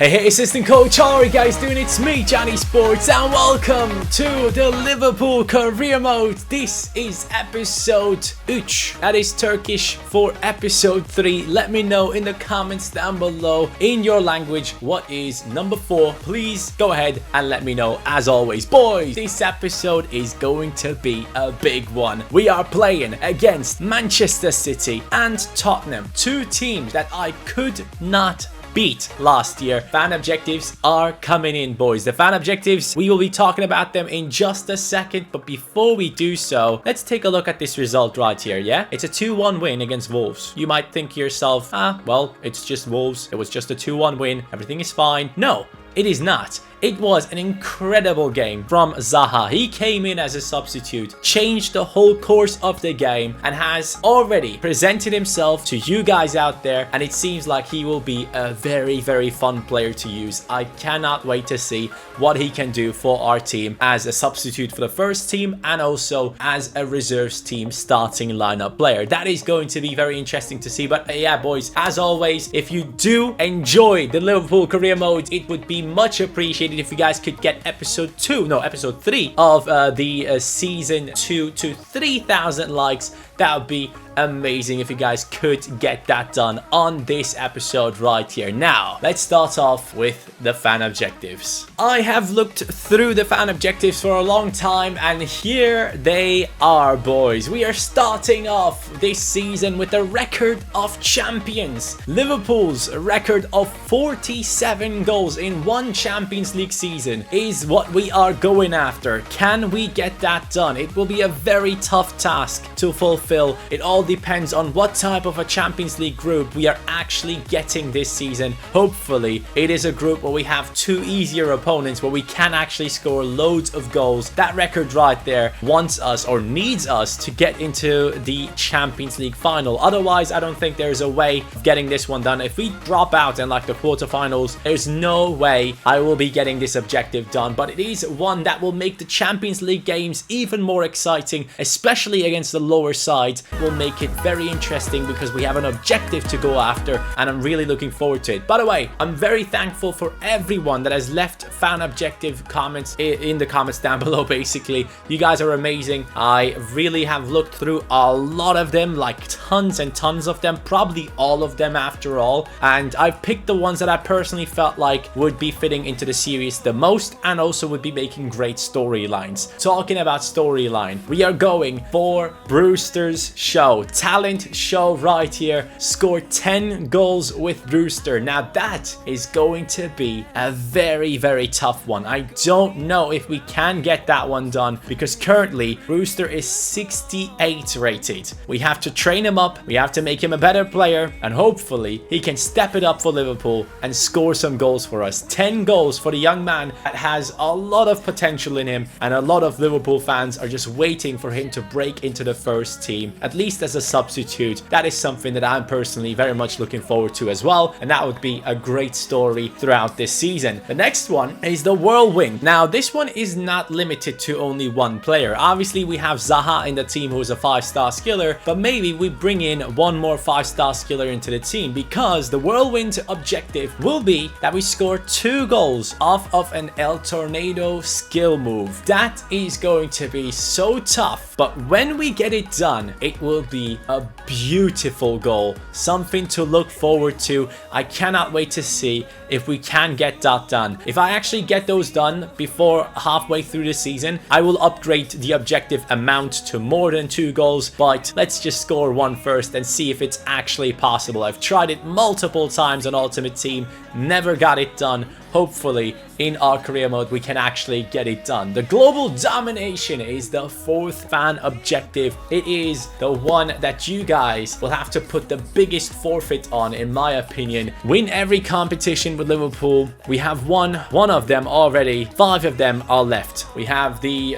Hey, assistant coach, how are you guys doing? It's me, CaniSports, and welcome to the Liverpool Career Mode. This is episode 3, that is Turkish for episode 3. Let me know in the comments down below in your language what is number 4. Please go ahead and let me know. As always, boys, this episode is going to be a big one. We are playing against Manchester City and Tottenham, two teams that I could not beat last year. Fan objectives are coming in, boys. The fan objectives, we will be talking about them in just a second, but before we do so, let's take a look at this result right here. Yeah, it's a 2-1 win against Wolves. You might think to yourself, well, it's just Wolves, it was just a 2-1 win, everything is fine. No, it is not. It was an incredible game from Zaha. He came in as a substitute, changed the whole course of the game, and has already presented himself to you guys out there, and it seems like he will be a very fun player to use. I cannot wait to see what he can do for our team as a substitute for the first team and also as a reserves team starting lineup player. That is going to be very interesting to see. But yeah, boys, as always, if you do enjoy the Liverpool Career Mode, it would be much appreciated if you guys could get episode 3 of the season 2 to 3,000 likes. That would be amazing if you guys could get that done on this episode right here. Now, let's start off with the fan objectives. I have looked through the fan objectives for a long time, and here they are, boys. We are starting off this season with a record of champions. Liverpool's record of 47 goals in one Champions League season is what we are going after. Can we get that done? It will be a very tough task to fulfill. It all depends on what type of a Champions League group we are actually getting this season. Hopefully, it is a group where we have two easier opponents where we can actually score loads of goals. That record right there wants us or needs us to get into the Champions League final. Otherwise, I don't think there's a way of getting this one done. If we drop out in like the quarterfinals, there's no way I will be getting this objective done. But it is one that will make the Champions League games even more exciting, especially against the lower side. Will make it very interesting because we have an objective to go after, and I'm really looking forward to it. By the way, I'm very thankful for everyone that has left fan objective comments in the comments down below. Basically, you guys are amazing. I really have looked through a lot of them, like tons and tons of them, probably all of them after all, and I've picked the ones that I personally felt like would be fitting into the series the most and also would be making great storylines. Talking about storyline, we are going for Brewster's show, talent show right here. Scored 10 goals with Brewster. Now that is going to be a very tough one. I don't know if we can get that one done because currently Brewster is 68 rated. We have to train him up, we have to make him a better player, and hopefully he can step it up for Liverpool and score some goals for us. 10 goals for the young man that has a lot of potential in him, and a lot of Liverpool fans are just waiting for him to break into the first team, at least as a substitute. That is something that I'm personally very much looking forward to as well, and that would be a great story throughout this season. The next one is the Whirlwind. Now this one is not limited to only one player. Obviously we have Zaha in the team who is a 5-star skiller, but maybe we bring in one more 5-star skiller into the team because the Whirlwind objective will be that we score 2 goals off of an El Tornado skill move. That is going to be so tough, but when we get it done, it will be a beautiful goal, something to look forward to. I cannot wait to see if we can get that done. If I actually get those done before halfway through the season, I will upgrade the objective amount to more than 2 goals, but let's just score 1 first and see if it's actually possible. I've tried it multiple times on Ultimate Team, never got it done. Hopefully in our career mode we can actually get it done. The global domination is the 4th fan objective. It is the one that you guys will have to put the biggest forfeit on, in my opinion. Win every competition with Liverpool. We have won 1 of them already. 5 of them are left. We have the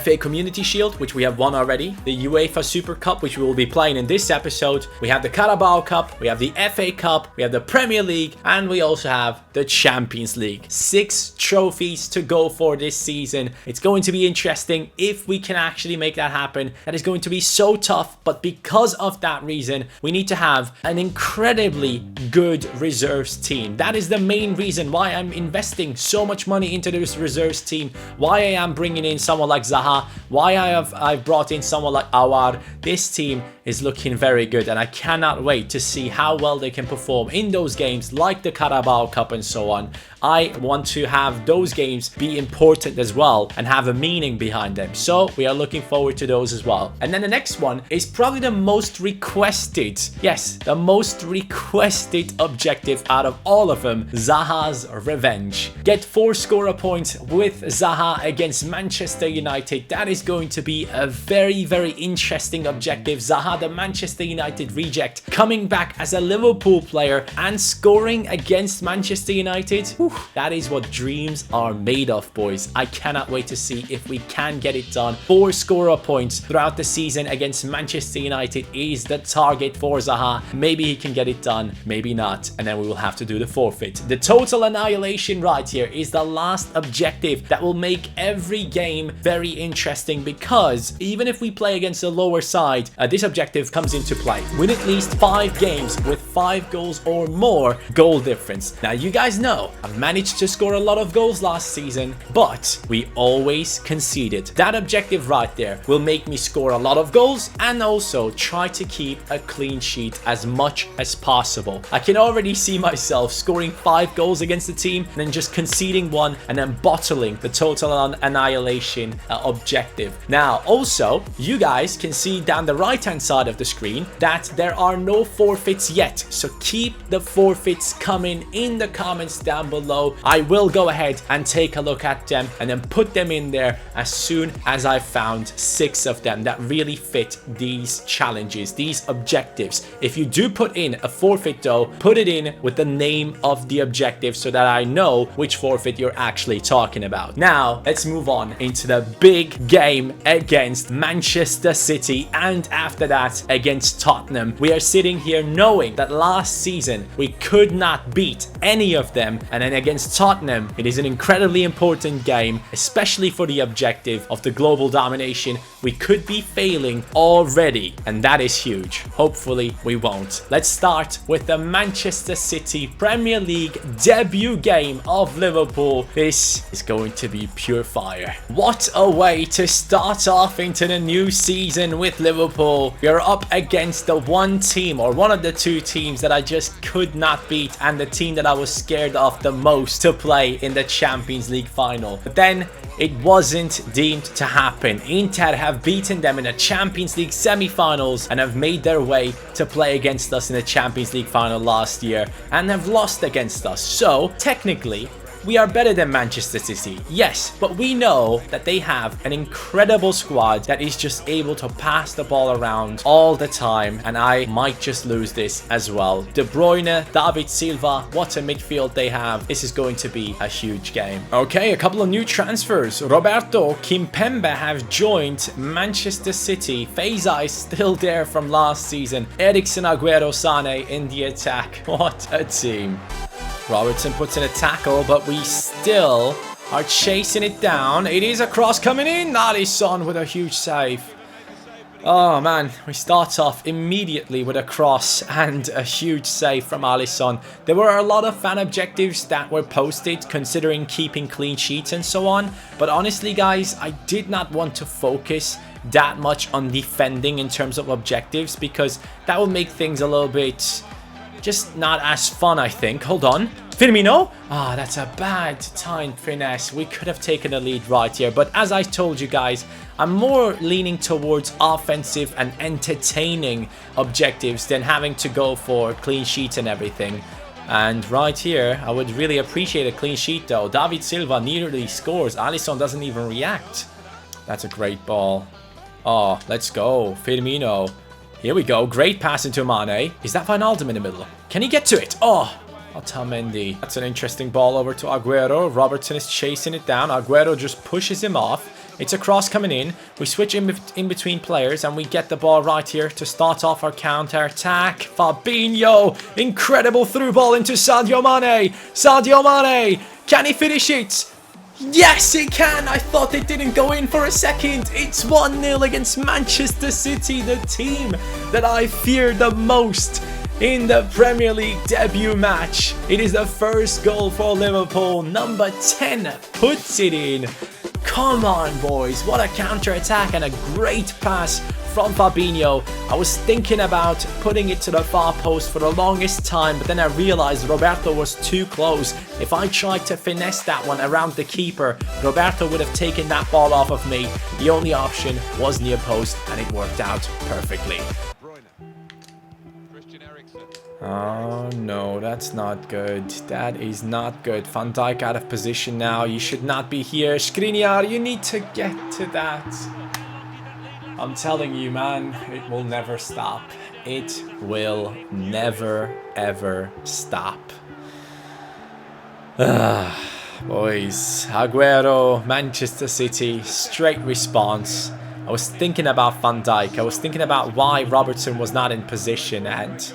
FA Community Shield, which we have won already. The UEFA Super Cup, which we will be playing in this episode. We have the Carabao Cup. We have the FA Cup. We have the Premier League, and we also have the Champions Champions League. 6 trophies to go for this season. It's going to be interesting if we can actually make that happen. That is going to be so tough, but because of that reason, we need to have an incredibly good reserves team. That is the main reason why I'm investing so much money into this reserves team, why I am bringing in someone like Zaha, why I've brought in someone like Awar. This team is looking very good, and I cannot wait to see how well they can perform in those games like the Carabao Cup and so on. I want to have those games be important as well and have a meaning behind them. So we are looking forward to those as well. And then the next one is probably the most requested, yes, the most requested objective out of all of them, Zaha's revenge. Get 4 scorer points with Zaha against Manchester United. That is going to be a very, very interesting objective. Zaha, the Manchester United reject, coming back as a Liverpool player and scoring against Manchester United. Whew, that is what dreams are made of, boys. I cannot wait to see if we can get it done. 4 scorer points throughout the season against Manchester United is the target for Zaha. Maybe he can get it done, maybe not, and then we will have to do the forfeit. The total annihilation right here is the last objective that will make every game very interesting, because even if we play against a lower side, this objective comes into play. Win at least 5 games with 5 goals or more goal difference. Now, you guys know I've managed to score a lot of goals last season, but we always conceded. That objective right there will make me score a lot of goals and also try to keep a clean sheet as much as possible. I can already see myself scoring 5 goals against the team and then just conceding 1 and then bottling the total annihilation objective. Now, also, you guys can see down the right hand side of the screen that there are no forfeits yet, so keep the forfeits coming in the comments down below. I will go ahead and take a look at them and then put them in there as soon as I've found 6 of them that really fit these challenges, these objectives. If you do put in a forfeit though, put it in with the name of the objective so that I know which forfeit you're actually talking about. Now, let's move on into the big game against Manchester City, and after that against Tottenham. We are sitting here knowing that last season we could not beat any of them, and then against Tottenham it is an incredibly important game, especially for the objective of the global domination. We could be failing already, and that is huge. Hopefully we won't. Let's start with the Manchester City Premier League debut game of Liverpool. This is going to be pure fire. What a way to start off into the new season with Liverpool. We are up against the one team, or one of the 2 teams that I just could not beat, and the team that I was scared of the most to play in the Champions League final. But then it wasn't deemed to happen. Inter have beaten them in the Champions League semi-finals and have made their way to play against us in the Champions League final last year and have lost against us. So technically, we are better than Manchester City, yes, but we know that they have an incredible squad that is just able to pass the ball around all the time, and I might just lose this as well. De Bruyne, David Silva, what a midfield they have. This is going to be a huge game. Okay, a couple of new transfers. Roberto Kimpembe have joined Manchester City. Feza is still there from last season. Eriksen, Aguero, Sane in the attack. What a team. Robertson puts in a tackle, but we still are chasing it down. It is a cross coming in. Alisson with a huge save. Oh man, we start off immediately with a cross and a huge save from Alisson. There were a lot of fan objectives that were posted considering keeping clean sheets and so on. But honestly guys, I did not want to focus that much on defending in terms of objectives, because that will make things a little bit just not as fun, I think. Hold on. Firmino? Ah, that's a bad timed finesse. We could have taken a lead right here. But as I told you guys, I'm more leaning towards offensive and entertaining objectives than having to go for clean sheets and everything. And right here, I would really appreciate a clean sheet though. David Silva nearly scores. Alisson doesn't even react. That's a great ball. Oh, let's go. Firmino. Here we go. Great pass into Mane. Is that Wijnaldum in the middle? Can he get to it? Oh, Otamendi. That's an interesting ball over to Aguero. Robertson is chasing it down. Aguero just pushes him off. It's a cross coming in. We switch in between players and we get the ball right here to start off our counter-attack. Fabinho. Incredible through ball into Sadio Mane. Sadio Mane. Can he finish it? Yes, he can. I thought it didn't go in for a second. It's 1-0 against Manchester City, the team that I fear the most in the Premier League debut match. It is the first goal for Liverpool. Number 10 puts it in. Come on, boys. What a counter-attack and a great pass from Fabinho. I was thinking about putting it to the far post for the longest time, but then I realized Roberto was too close. If I tried to finesse that one around the keeper, Roberto would have taken that ball off of me. The only option was near post, and it worked out perfectly. Oh no, that's not good. That is not good. Van Dijk out of position now. You should not be here. Skriniar, you need to get to that. I'm telling you, man, it will never stop. It will never, ever stop. Boys, Aguero, Manchester City, straight response. I was thinking about Van Dijk. I was thinking about why Robertson was not in position, and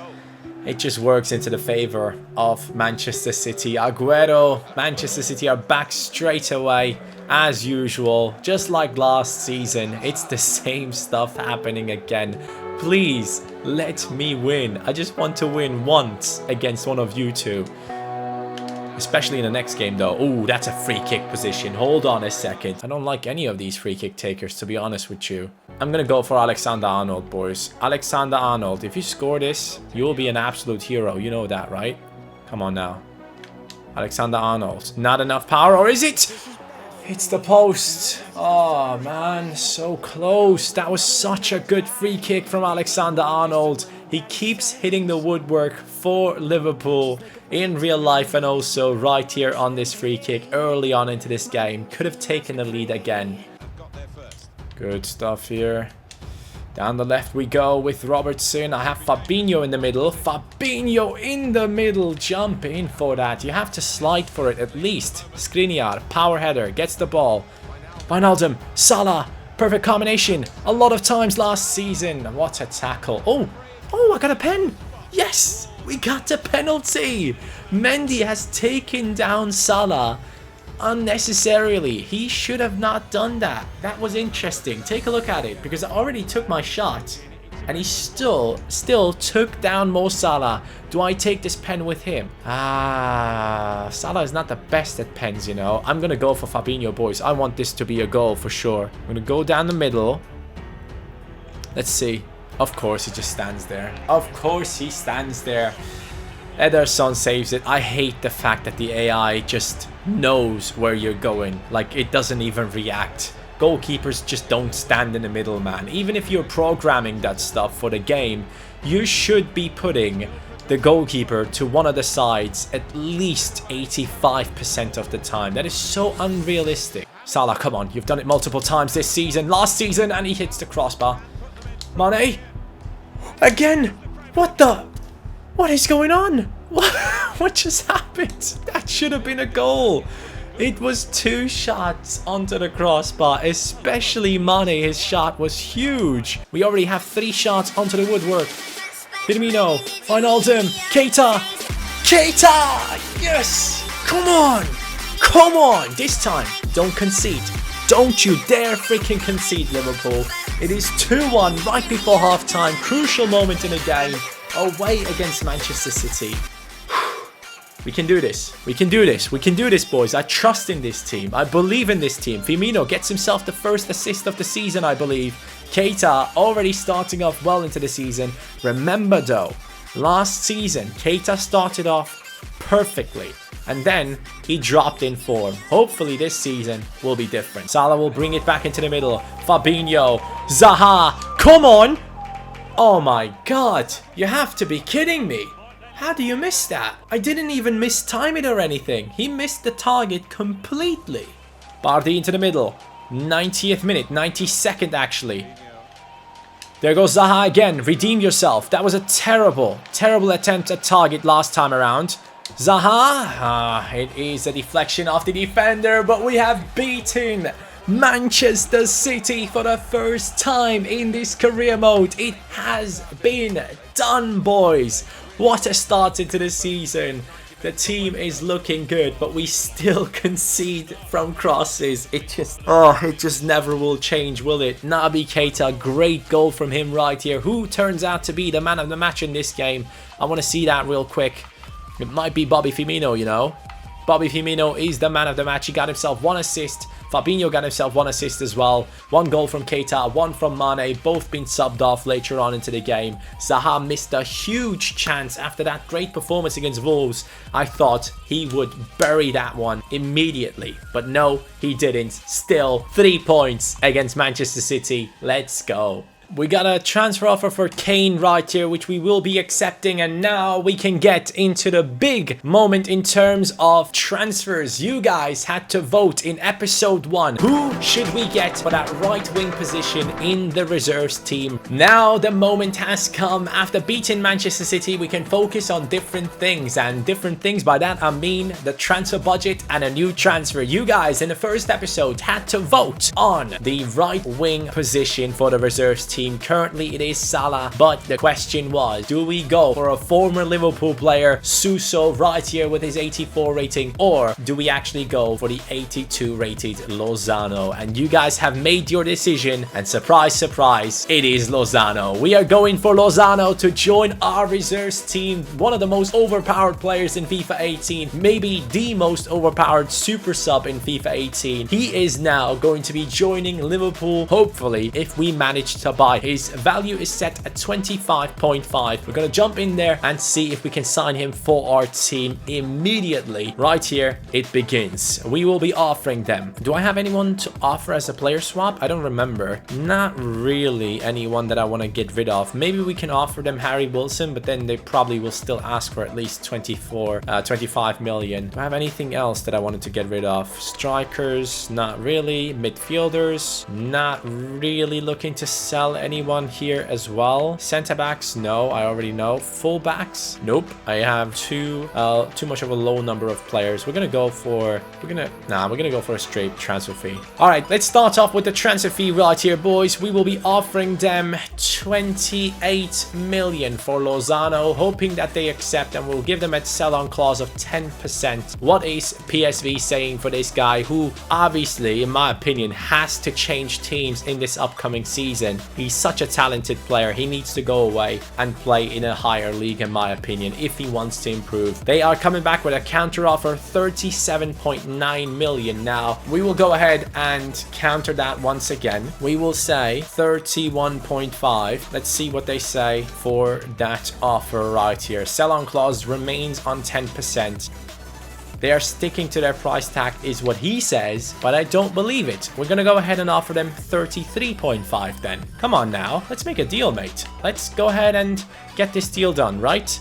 it just works into the favor of Manchester City. Aguero, Manchester City are back straight away as usual. Just like last season, it's the same stuff happening again. Please let me win. I just want to win once against one of you two. Especially in the next game though. Oh, that's a free kick position. Hold on a second. I don't like any of these free kick takers, to be honest with you. I'm gonna go for Alexander-Arnold, boys. Alexander-Arnold, if you score this, you will be an absolute hero. You know that, right? Come on now. Alexander-Arnold. Not enough power, or is it? It's the post. Oh, man. So close. That was such a good free kick from Alexander-Arnold. He keeps hitting the woodwork for Liverpool in real life and also right here on this free kick early on into this game. Could have taken the lead again. Good stuff here. Down the left we go with Robertson. I have Fabinho in the middle. Fabinho in the middle. Jump in for that. You have to slide for it at least. Skriniar, power header, gets the ball. Wijnaldum, Salah. Perfect combination. A lot of times last season. What a tackle. Oh, I got a pen. Yes, we got a penalty. Mendy has taken down Salah unnecessarily. He should have not done that. That was interesting. Take a look at it, because I already took my shot and he still took down Mo Salah. Do I take this pen with him? Salah is not the best at pens, you know. I'm gonna go for Fabinho, boys. I want this to be a goal for sure. I'm gonna go down the middle. Let's see. Of course he just stands there. Of course he stands there. Ederson saves it. I hate the fact that the AI just knows where you're going. Like, it doesn't even react. Goalkeepers just don't stand in the middle, man. Even if you're programming that stuff for the game, you should be putting the goalkeeper to one of the sides at least 85% of the time. That is so unrealistic. Salah, come on. You've done it multiple times this season, last season, and he hits the crossbar. Mane. Again. What is going on? What just happened? That should have been a goal. It was 2 shots onto the crossbar, especially Mane. His shot was huge. We already have 3 shots onto the woodwork. Firmino, Wijnaldum, Keita. Yes! Come on! This time, don't concede. Don't you dare freaking concede, Liverpool. It is 2-1 right before halftime. Crucial moment in the game. Away against Manchester City. We can do this. We can do this. We can do this, boys. I trust in this team. I believe in this team. Firmino gets himself the first assist of the season, I believe. Keita already starting off well into the season. Remember, though, last season, Keita started off perfectly. And then he dropped in form. Hopefully this season will be different. Salah will bring it back into the middle. Fabinho. Zaha. Come on. Oh my god. You have to be kidding me. How do you miss that? I didn't even mistime it or anything. He missed the target completely. Bardi into the middle. 90th minute. 92nd actually. There goes Zaha again. Redeem yourself. That was a terrible attempt at target last time around. Zaha. It is a deflection of the defender, but we have beaten Manchester City for the first time in this career mode. It has been done, boys. What a start into the season. The team is looking good, but we still concede from crosses. It just never will change, will it? Naby Keita, great goal from him right here. Who turns out to be the man of the match in this game? I want to see that real quick. It might be Bobby Firmino, you know. Bobby Firmino is the man of the match. He got himself 1 assist. Fabinho got himself 1 assist as well. 1 goal from Keita, 1 from Mane. Both been subbed off later on into the game. Zaha missed a huge chance after that great performance against Wolves. I thought he would bury that one immediately. But no, he didn't. Still, 3 points against Manchester City. Let's go. We got a transfer offer for Kane right here, which we will be accepting. And now we can get into the big moment in terms of transfers. You guys had to vote in episode 1. Who should we get for that right wing position in the reserves team? Now the moment has come. After beating Manchester City, we can focus on different things. And different things, by that I mean the transfer budget and a new transfer. You guys in the first episode had to vote on the right wing position for the reserves team. Currently it is Salah, but the question was, do we go for a former Liverpool player, Suso, right here with his 84 rating, or do we actually go for the 82 rated Lozano? And you guys have made your decision, and surprise, surprise, it is Lozano. We are going for Lozano to join our reserves team, one of the most overpowered players in FIFA 18, maybe the most overpowered super sub in FIFA 18. He is now going to be joining Liverpool, hopefully, if we manage to buy. His value is set at 25.5. We're going to jump in there and see if we can sign him for our team immediately. Right here, it begins. We will be offering them. Do I have anyone to offer as a player swap? I don't remember. Not really anyone that I want to get rid of. Maybe we can offer them Harry Wilson, but then they probably will still ask for at least 25 million. Do I have anything else that I wanted to get rid of? Strikers, not really. Midfielders, not really looking to sell anyone here as well. Center backs, no, I already know. Full backs, nope. I have too much of a low number of players. We're gonna go for a straight transfer fee. All right, let's start off with the transfer fee right here, boys. We will be offering them 28 million for Lozano, hoping that they accept, and we'll give them a sell-on clause of 10%. What is PSV saying for this guy, who obviously, in my opinion, has to change teams in this upcoming season? He's such a talented player. He needs to go away and play in a higher league, in my opinion, if he wants to improve. They are coming back with a counter offer, 37.9 million. Now we will go ahead and counter that once again. We will say 31.5. Let's see what they say for that offer right here. Sell-on clause remains on 10%. They are sticking to their price tag is what he says, but I don't believe it. We're gonna go ahead and offer them 33.5 then. Come on now, let's make a deal, mate. Let's go ahead and get this deal done, right?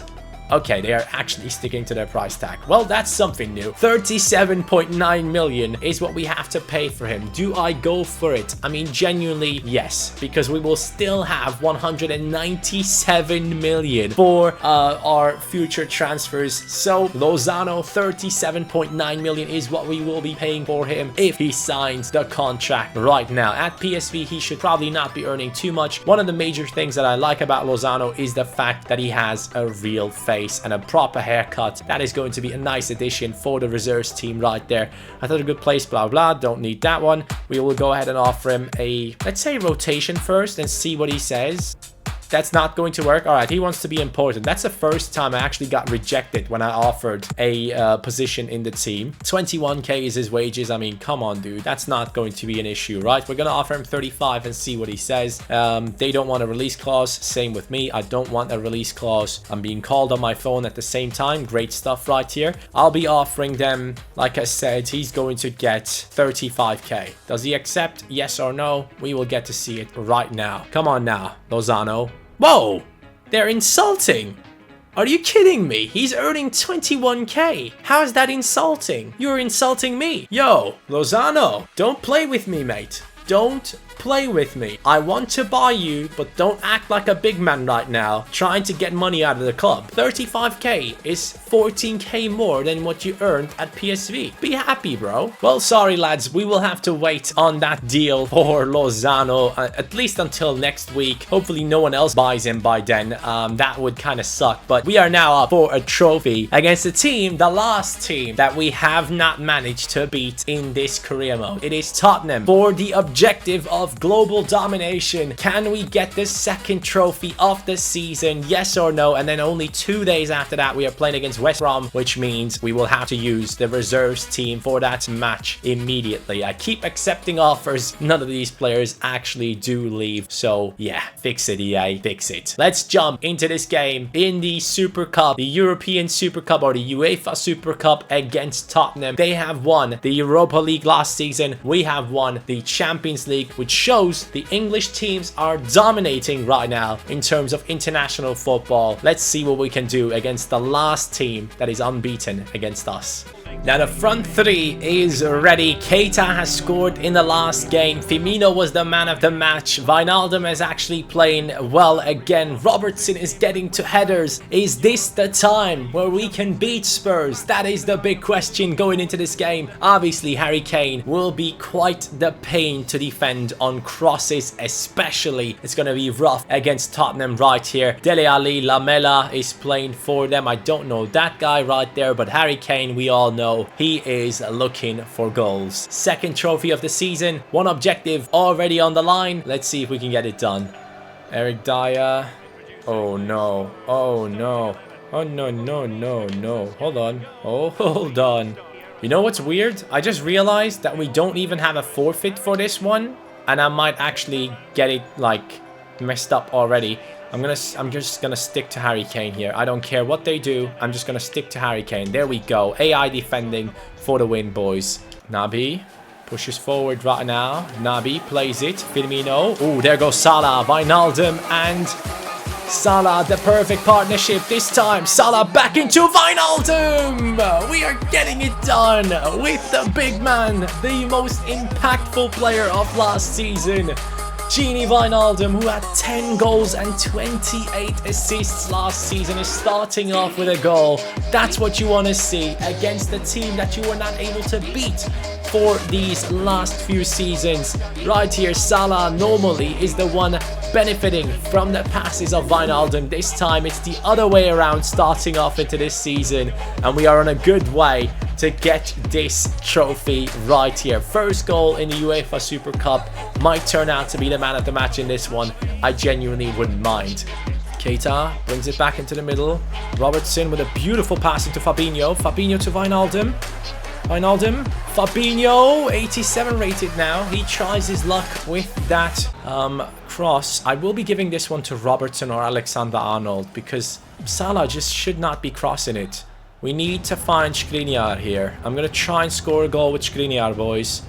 Okay, they are actually sticking to their price tag. Well, that's something new. 37.9 million is what we have to pay for him. Do I go for it? I mean, genuinely, yes, because we will still have 197 million for our future transfers. So Lozano, 37.9 million is what we will be paying for him if he signs the contract right now. At PSV, he should probably not be earning too much. One of the major things that I like about Lozano is the fact that he has a real face and a proper haircut. That is going to be a nice addition for the reserves team right there. I thought a good place, blah blah, don't need that one. We will go ahead and offer him a, let's say, rotation first and see what he says. That's not going to work. All right, he wants to be important. That's the first time I actually got rejected when I offered a position in the team. 21k is his wages. I mean, come on, dude. That's not going to be an issue, right? We're going to offer him 35 and see what he says. They don't want a release clause. Same with me. I don't want a release clause. I'm being called on my phone at the same time. Great stuff right here. I'll be offering them, like I said, he's going to get 35k. Does he accept? Yes or no? We will get to see it right now. Come on now, Lozano. Whoa, they're insulting. Are you kidding me? He's earning 21k. How is that insulting? You're insulting me. Yo, Lozano, don't play with me, mate. Don't play with me. I want to buy you, but don't act like a big man right now, trying to get money out of the club. 35k is 14k more than what you earned at PSV. Be happy, bro. Well, sorry, lads. We will have to wait on that deal for Lozano, at least until next week. Hopefully, no one else buys him by then. That would kind of suck. But we are now up for a trophy against a team, the last team that we have not managed to beat in this career mode. It is Tottenham for the objective of global domination. Can we get the second trophy of the season? Yes or no? And then only 2 days after that, we are playing against West Brom, which means we will have to use the reserves team for that match immediately. I keep accepting offers. None of these players actually do leave. So yeah, fix it, EA, fix it. Let's jump into this game in the Super Cup, the European Super Cup or the UEFA Super Cup against Tottenham. They have won the Europa League last season. We have won the Champions League, which shows the English teams are dominating right now in terms of international football. Let's see what we can do against the last team that is unbeaten against us. Now the front three is ready. Keita has scored in the last game. Firmino was the man of the match. Wijnaldum is actually playing well again. Robertson is getting to headers. Is this the time where we can beat Spurs? That is the big question going into this game. Obviously, Harry Kane will be quite the pain to defend on crosses, especially. It's going to be rough against Tottenham right here. Dele Alli, Lamela is playing for them. I don't know that guy right there, but Harry Kane, we all know he is looking for goals. Second trophy of the season. One objective already on the line. Let's see if we can get it done. Eric Dyer. Oh no. Oh no. Oh no, no, no, no. Hold on. Oh, hold on. You know what's weird? I just realized that we don't even have a forfeit for this one. And I might actually get it like messed up already. I'm just gonna stick to Harry Kane here. I don't care what they do. I'm just gonna stick to Harry Kane. There we go. AI defending for the win, boys. Naby pushes forward right now. Naby plays it. Firmino. Oh, there goes Salah. Wijnaldum and Salah. The perfect partnership this time. Salah back into Wijnaldum. We are getting it done with the big man. The most impactful player of last season. Gini Wijnaldum, who had 10 goals and 28 assists last season, is starting off with a goal. That's what you want to see against the team that you were not able to beat for these last few seasons. Right here, Salah normally is the one benefiting from the passes of Wijnaldum. This time it's the other way around, starting off into this season, and we are on a good way to get this trophy right here. First goal in the UEFA Super Cup. Might turn out to be the man of the match in this one. I genuinely wouldn't mind. Keita brings it back into the middle. Robertson with a beautiful pass into Fabinho. Fabinho to Wijnaldum. Wijnaldum. Fabinho, 87 rated now. He tries his luck with that cross. I will be giving this one to Robertson or Alexander-Arnold because Salah just should not be crossing it. We need to find Skriniar here. I'm going to try and score a goal with Skriniar, boys.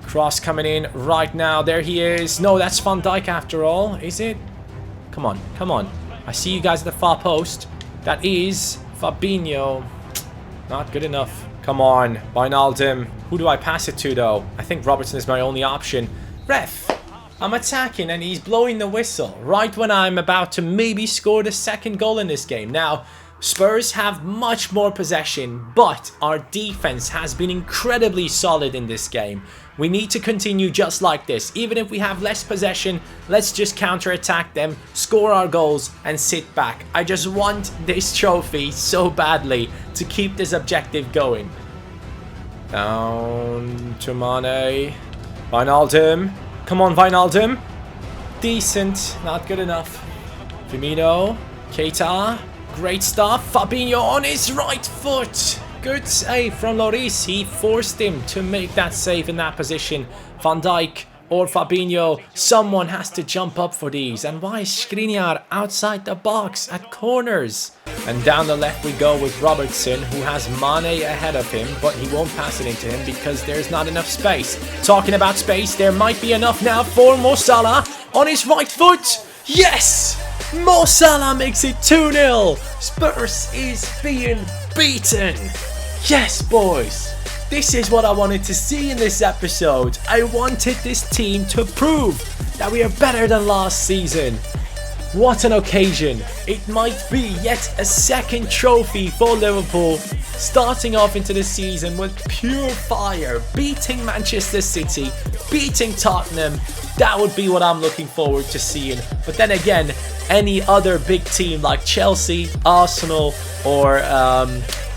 Cross coming in right now. There he is. No, that's Van Dijk after all. Is it? Come on. Come on. I see you guys at the far post. That is Fabinho. Not good enough. Come on. Wijnaldum. Who do I pass it to, though? I think Robertson is my only option. Ref. I'm attacking and he's blowing the whistle right when I'm about to maybe score the second goal in this game. Now, Spurs have much more possession, but our defense has been incredibly solid in this game. We need to continue just like this. Even if we have less possession, let's just counter-attack them, score our goals, and sit back. I just want this trophy so badly to keep this objective going. Down to Mane. Wijnaldum. Come on, Wijnaldum. Decent. Not good enough. Firmino. Keita. Great stuff. Fabinho on his right foot. Good save from Lloris. He forced him to make that save in that position. Van Dijk or Fabinho. Someone has to jump up for these. And why is Skriniar outside the box at corners? And down the left we go with Robertson, who has Mane ahead of him, but he won't pass it into him because there's not enough space. Talking about space, there might be enough now for Mo Salah on his right foot. Yes! Mo Salah makes it 2-0. Spurs is being beaten. Yes, boys. This is what I wanted to see in this episode. I wanted this team to prove that we are better than last season. What an occasion. It might be yet a second trophy for Liverpool, starting off into the season with pure fire, beating Manchester City, beating Tottenham. That would be what I'm looking forward to seeing. But then again, any other big team like Chelsea, Arsenal, or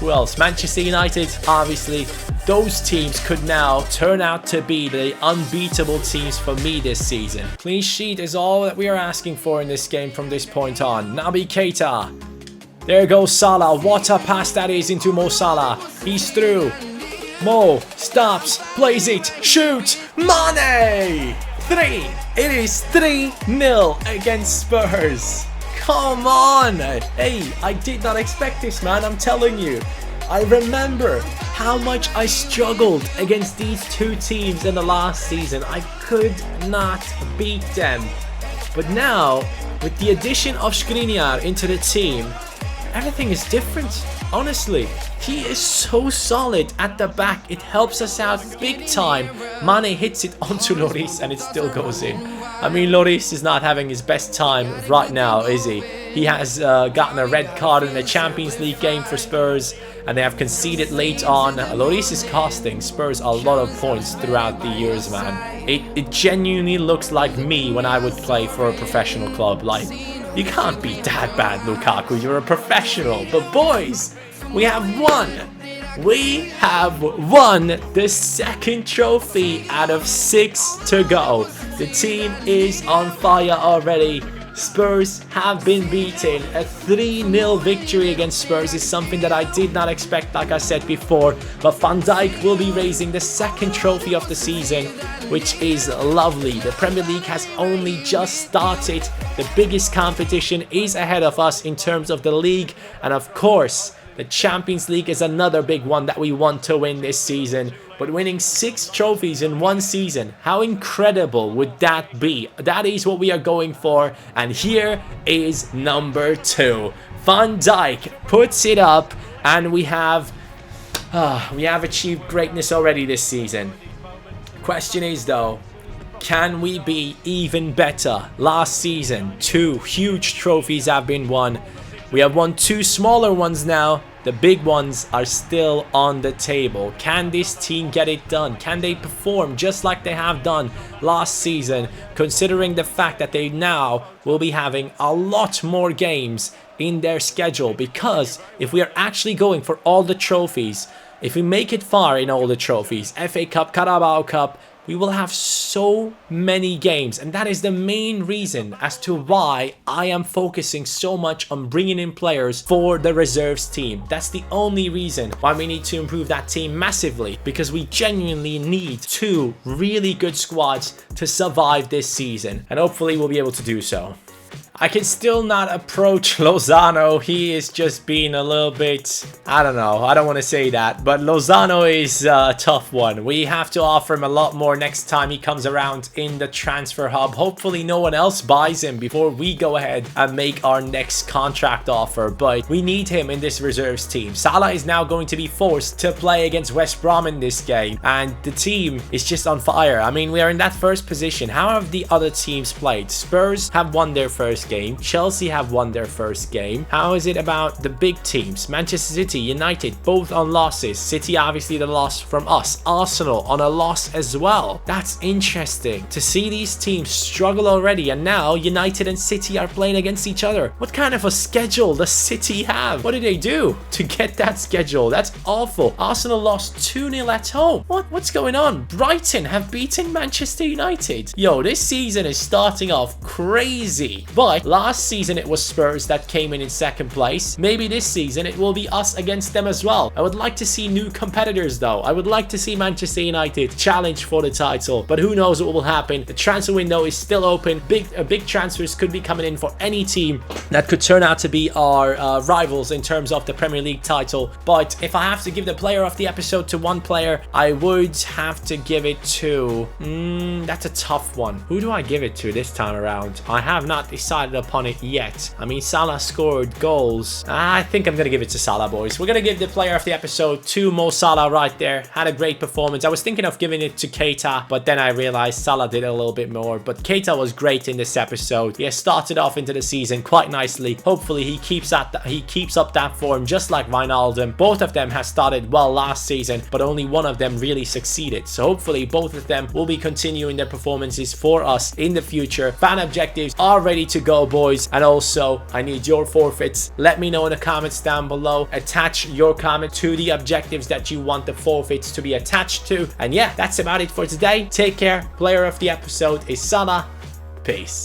who else? Manchester United, obviously. Those teams could now turn out to be the unbeatable teams for me this season. Clean sheet is all that we are asking for in this game from this point on. Naby Keita. There goes Salah. What a pass that is into Mo Salah. He's through. Mo stops, plays it, shoots. Mane! 3. It is 3-0 against Spurs. Come on. Hey, I did not expect this, man. I'm telling you. I remember how much I struggled against these two teams in the last season. I could not beat them. But now, with the addition of Skriniar into the team, everything is different. Honestly, he is so solid at the back. It helps us out big time. Mane hits it onto Lloris and it still goes in. I mean, Lloris is not having his best time right now, is he? He has gotten a red card in the Champions League game for Spurs, and they have conceded late on. Lloris is costing Spurs a lot of points throughout the years, man. It genuinely looks like me when I would play for a professional club. Like, you can't be that bad, Lukaku. You're a professional. But boys, we have won. We have won the second trophy out of 6 to go. The team is on fire already. Spurs have been beaten. A 3-0 victory against Spurs is something that I did not expect, like I said before. But Van Dijk will be raising the second trophy of the season, which is lovely. The Premier League has only just started. The biggest competition is ahead of us in terms of the league. And of course, the Champions League is another big one that we want to win this season. But winning 6 trophies in one season, how incredible would that be? That is what we are going for. And here is number 2. Van Dijk puts it up, and we have achieved greatness already this season. Question is though, can we be even better? Last season, 2 huge trophies have been won. We have won 2 smaller ones now. The big ones are still on the table. Can this team get it done? Can they perform just like they have done last season, considering the fact that they now will be having a lot more games in their schedule? Because if we are actually going for all the trophies, if we make it far in all the trophies, FA Cup, Carabao Cup, we will have so many games, and that is the main reason as to why I am focusing so much on bringing in players for the reserves team. That's the only reason why we need to improve that team massively, because we genuinely need 2 really good squads to survive this season, and hopefully we'll be able to do so. I can still not approach Lozano. He is just being a little bit, I don't know, I don't want to say that, but Lozano is a tough one. We have to offer him a lot more next time he comes around in the transfer hub. Hopefully no one else buys him before we go ahead and make our next contract offer, but we need him in this reserves team. Salah is now going to be forced to play against West Brom in this game, and the team is just on fire. I mean, we are in that first position. How have the other teams played? Spurs have won their first game. Chelsea have won their first game. How is it about the big teams? Manchester City, United, both on losses. City obviously the loss from us. Arsenal on a loss as well. That's interesting to see these teams struggle already, and now United and City are playing against each other. What kind of a schedule does City have? What did they do to get that schedule? That's awful. Arsenal lost 2-0 at home. What's going on? Brighton have beaten Manchester United. Yo, this season is starting off crazy. But last season it was Spurs that came in second place. Maybe this season it will be us against them as well. I would like to see new competitors though. I would like to see Manchester United challenge for the title, but who knows what will happen. The transfer window is still open. Big transfers could be coming in for any team that could turn out to be our rivals in terms of the Premier League title. But if I have to give the player of the episode to one player, I would have to give it to... that's a tough one. Who do I give it to this time around? I have not decided decided upon it yet. I mean, Salah scored goals. I think I'm going to give it to Salah, boys. We're going to give the player of the episode to Mo Salah right there. Had a great performance. I was thinking of giving it to Keita, but then I realized Salah did a little bit more. But Keita was great in this episode. He has started off into the season quite nicely. Hopefully he keeps up that form just like Wijnaldum. Both of them have started well last season, but only one of them really succeeded. So hopefully both of them will be continuing their performances for us in the future. Fan objectives are ready to go, boys. And also, I need your forfeits. Let me know in the comments down below. Attach your comment to the objectives that you want the forfeits to be attached to. And yeah, that's about it for today. Take care. Player of the episode is Salah. Peace.